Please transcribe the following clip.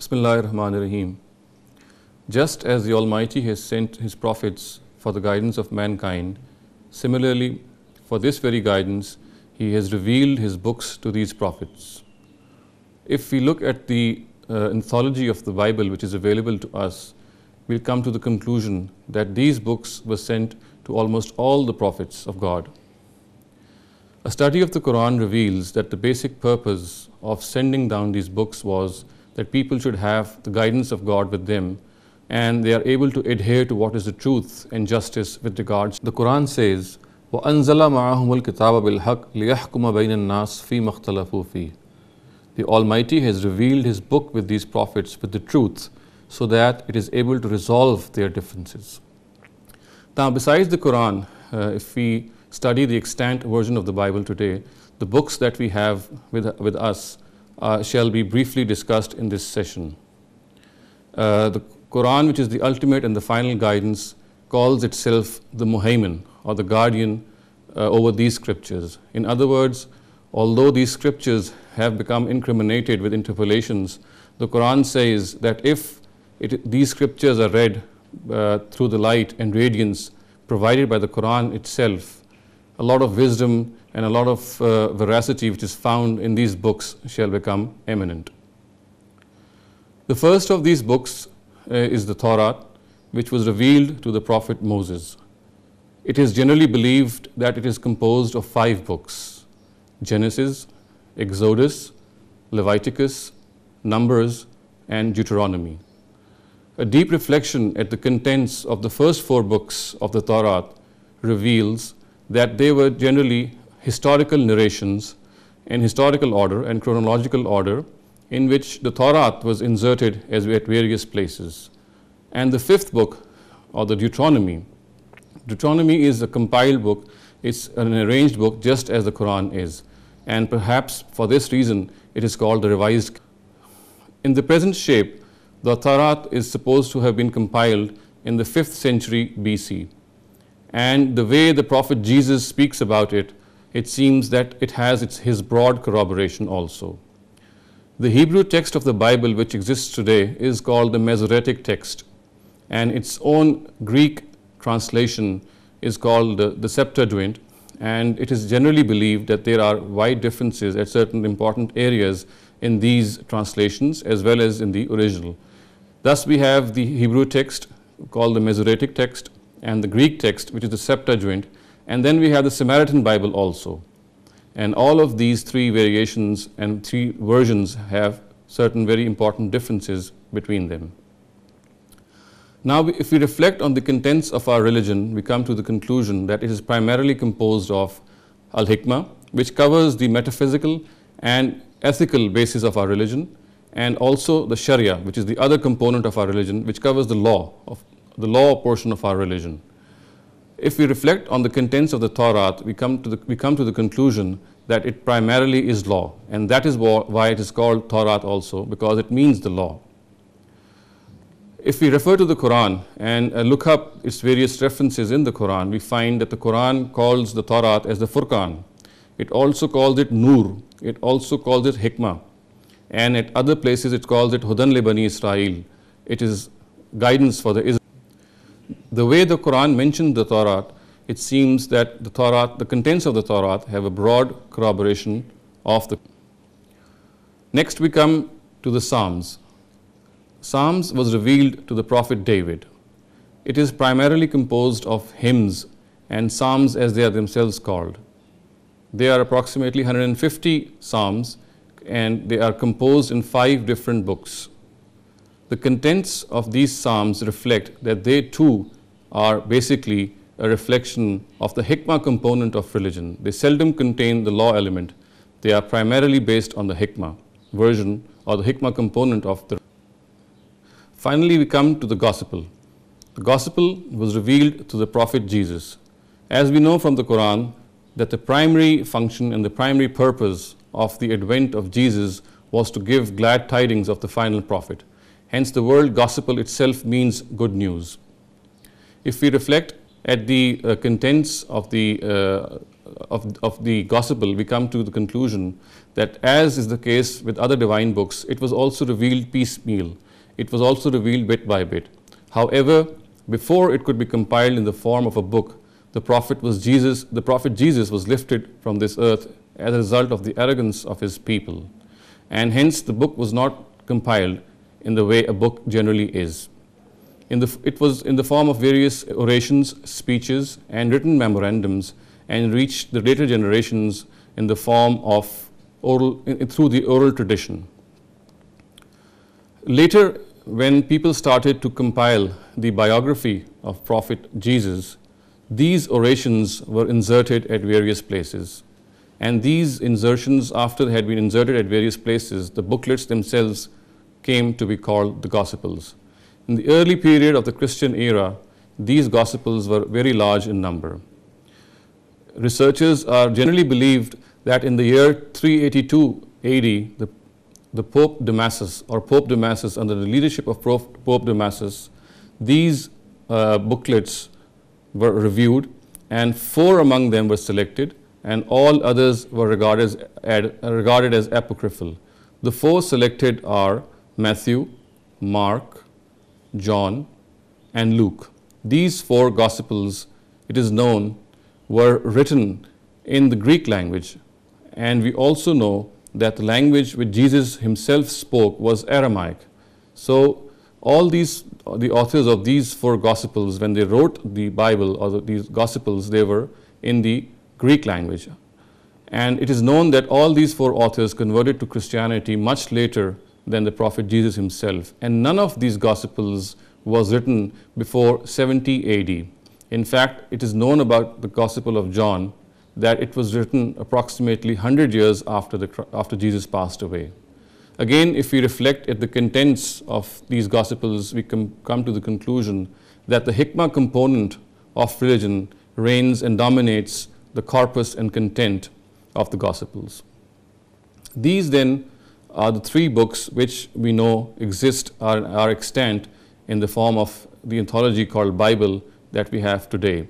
Bismillahirrahmanirrahim. Just as the Almighty has sent His prophets for the guidance of mankind, similarly, for this very guidance, He has revealed His books to these prophets. If we look at the anthology of the Bible which is available to us, we'll come to the conclusion that these books were sent to almost all the prophets of God. A study of the Qur'an reveals that the basic purpose of sending down these books was that people should have the guidance of God with them and they are able to adhere to what is the truth and justice with regards. The Qur'an says, وَأَنزَلَ مَعَهُمُ الْكِتَابَ بِالْحَقِّ لِيَحْكُمَ بَيْنَ النَّاسِ فِي مَا اخْتَلَفُوا فِيهِ. The Almighty has revealed His book with these prophets with the truth so that it is able to resolve their differences. Now, besides the Qur'an, if we study the extant version of the Bible today, the books that we have with us shall be briefly discussed in this session. The Qur'an, which is the ultimate and the final guidance, calls itself the Muhaymin, or the guardian over these scriptures. In other words, although these scriptures have become incriminated with interpolations, the Qur'an says that if these scriptures are read through the light and radiance provided by the Qur'an itself, a lot of wisdom and a lot of veracity which is found in these books shall become eminent. The first of these books is the Torah, which was revealed to the Prophet Moses. It is generally believed that it is composed of 5 books: Genesis, Exodus, Leviticus, Numbers, and Deuteronomy. A deep reflection at the contents of the first 4 books of the Torah reveals that they were generally historical narrations in historical order and chronological order in which the Torah was inserted at various places. And the 5th book, or the Deuteronomy is a compiled book, it's an arranged book just as the Quran is. And perhaps for this reason it is called the revised. In the present shape, the Torah is supposed to have been compiled in the 5th century BC. And the way the Prophet Jesus speaks about it, it seems that it has his broad corroboration also. The Hebrew text of the Bible which exists today is called the Masoretic text, and its own Greek translation is called the Septuagint, and it is generally believed that there are wide differences at certain important areas in these translations as well as in the original. Thus we have the Hebrew text called the Masoretic text and the Greek text, which is the Septuagint, and then we have the Samaritan Bible also. And all of these 3 variations and 3 versions have certain very important differences between them. Now, if we reflect on the contents of our religion, we come to the conclusion that it is primarily composed of Al-Hikmah, which covers the metaphysical and ethical basis of our religion, and also the Sharia, which is the other component of our religion, which covers the law portion of our religion. If we reflect on the contents of the Torah, we come to the conclusion that it primarily is law, and that is why it is called Torah also, because it means the law. If we refer to the Quran and look up its various references in the Quran, we find that the Quran calls the Torah as the Furqan. It also calls it Nur. It also calls it Hikmah. And at other places it calls it Hudan li Bani Israel. It is guidance for the Israel. The way the Quran mentions the Torah, it seems that the contents of the Torah have a broad corroboration of the. Next we come to the Psalms. Psalms was revealed to the Prophet David. It is primarily composed of hymns and psalms as they are themselves called. There are approximately 150 psalms and they are composed in 5 different books. The contents of these psalms reflect that they too are basically a reflection of the hikmah component of religion. They seldom contain the law element. They are primarily based on the hikmah version or the hikmah component of the. Finally, we come to the gospel. The gospel was revealed to the Prophet Jesus. As we know from the Quran that the primary function and the primary purpose of the advent of Jesus was to give glad tidings of the final prophet. Hence the word gospel itself means good news. If we reflect at the contents of the of the Gospel, we come to the conclusion that, as is the case with other divine books, it was also revealed piecemeal. It was also revealed bit by bit. However, before it could be compiled in the form of a book, the prophet Jesus was lifted from this earth as a result of the arrogance of his people. And hence the book was not compiled in the way a book generally is. It was in the form of various orations, speeches, and written memorandums, and reached the later generations in the form of through the oral tradition. Later, when people started to compile the biography of Prophet Jesus, these orations were inserted at various places. And these insertions, after they had been inserted at various places, the booklets themselves came to be called the Gospels. In the early period of the Christian era, these Gospels were very large in number. Researchers are generally believed that in the year 382 AD, the Pope Damasus, under the leadership of Pope Damasus, these booklets were reviewed, and 4 among them were selected, and all others were regarded as apocryphal. The 4 selected are Matthew, Mark, John, and Luke. These 4 Gospels, it is known, were written in the Greek language, and we also know that the language which Jesus himself spoke was Aramaic. So the authors of these 4 Gospels, when they wrote the Bible or these Gospels, they were in the Greek language. And it is known that all these 4 authors converted to Christianity much later than the prophet Jesus himself. And none of these Gospels was written before 70 AD. In fact, it is known about the Gospel of John that it was written approximately 100 years after Jesus passed away. Again, if we reflect at the contents of these Gospels, we come to the conclusion that the hikmah component of religion reigns and dominates the corpus and content of the Gospels. These then are the 3 books which we know exist, are extant in the form of the anthology called Bible that we have today.